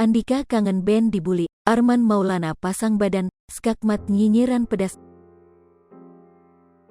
Andika kangen band dibully, Arman Maulana pasang badan, skakmat nyinyiran pedas.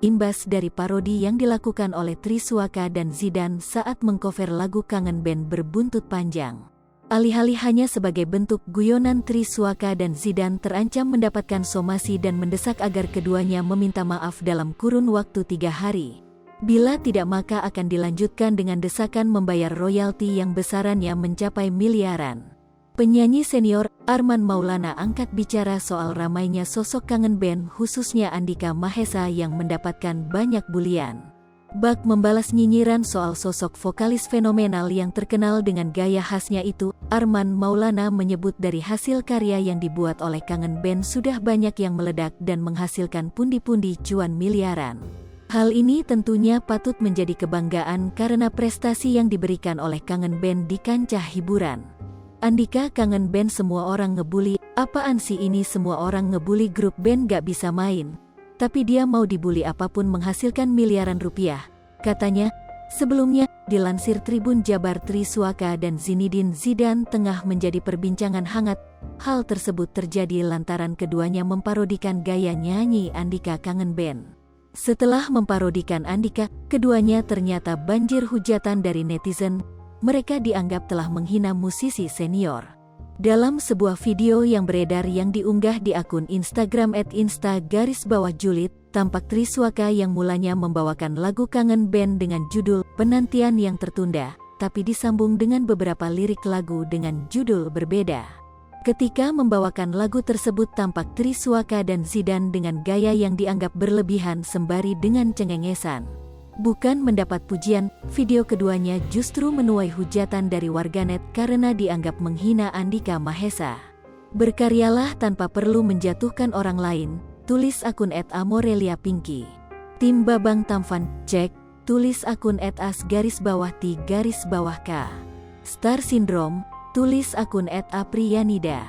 Imbas dari parodi yang dilakukan oleh Triswaka dan Zidan saat mengcover lagu Kangen Band berbuntut panjang. Alih-alih hanya sebagai bentuk guyonan, Triswaka dan Zidan terancam mendapatkan somasi dan mendesak agar keduanya meminta maaf dalam kurun waktu 3 hari. Bila tidak maka akan dilanjutkan dengan desakan membayar royalti yang besarannya mencapai miliaran. Penyanyi senior, Arman Maulana angkat bicara soal ramainya sosok kangen band khususnya Andika Mahesa yang mendapatkan banyak bulian. Bak membalas nyinyiran soal sosok vokalis fenomenal yang terkenal dengan gaya khasnya itu, Arman Maulana menyebut dari hasil karya yang dibuat oleh kangen band sudah banyak yang meledak dan menghasilkan pundi-pundi cuan miliaran. Hal ini tentunya patut menjadi kebanggaan karena prestasi yang diberikan oleh kangen band di kancah hiburan. Andika kangen band semua orang ngebully, apaan sih ini semua orang ngebully grup band gak bisa main. Tapi dia mau dibully apapun menghasilkan miliaran rupiah, katanya. Sebelumnya, dilansir Tribun Jabar, Triswaka dan Zinedine Zidane tengah menjadi perbincangan hangat. Hal tersebut terjadi lantaran keduanya memparodikan gaya nyanyi Andika kangen band. Setelah memparodikan Andika, keduanya ternyata banjir hujatan dari netizen. Mereka dianggap telah menghina musisi senior. Dalam sebuah video yang beredar yang diunggah di akun Instagram @insta_julid, tampak Triswaka yang mulanya membawakan lagu Kangen Band dengan judul Penantian yang Tertunda, tapi disambung dengan beberapa lirik lagu dengan judul berbeda. Ketika membawakan lagu tersebut tampak Triswaka dan Zidan dengan gaya yang dianggap berlebihan sembari dengan cengengesan. Bukan mendapat pujian, video keduanya justru menuai hujatan dari warganet karena dianggap menghina Andika Mahesa. Berkaryalah tanpa perlu menjatuhkan orang lain, tulis akun @amorelia_pinky. Tim Babang Tampan, cek, tulis akun @as_t_k. Star Syndrome, tulis akun @apriyanida.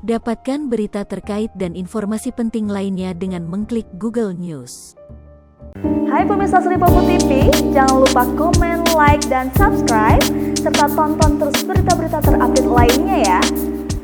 Dapatkan berita terkait dan informasi penting lainnya dengan mengklik Google News. Hai pemirsa Sri Popo TV, jangan lupa komen, like, dan subscribe, serta tonton terus berita-berita terupdate lainnya ya.